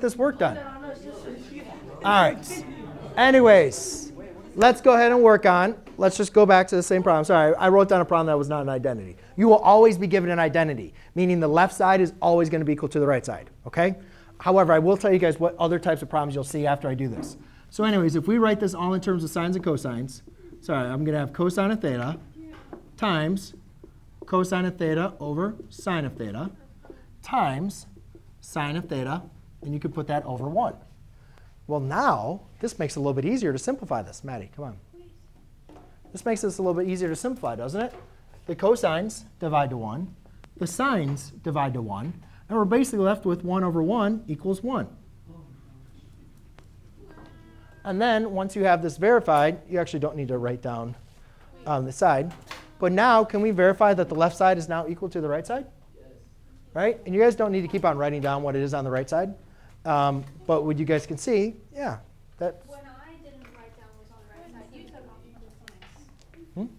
this work done. All right. Anyways, let's go ahead and work on. Let's just go back to the same problem. Sorry, I wrote down a problem that was not an identity. You will always be given an identity, meaning the left side is always going to be equal to the right side. Okay? However, I will tell you guys what other types of problems you'll see after I do this. So anyways, if we write this all in terms of sines and cosines, sorry, I'm going to have cosine of theta times cosine of theta over sine of theta times sine of theta, and you could put that over 1. Well, now, this makes it a little bit easier to simplify this. Maddie, come on. This makes this a little bit easier to simplify, doesn't it? The cosines divide to 1. The sines divide to 1. And we're basically left with 1 over 1 equals 1. And then once you have this verified, you actually don't need to write down on the side. But now, can we verify that the left side is now equal to the right side? Yes. Right? And you guys don't need to keep on writing down what it is on the right side. But what you guys can see, yeah. When I didn't write down what's on the right side, you took off equal signs.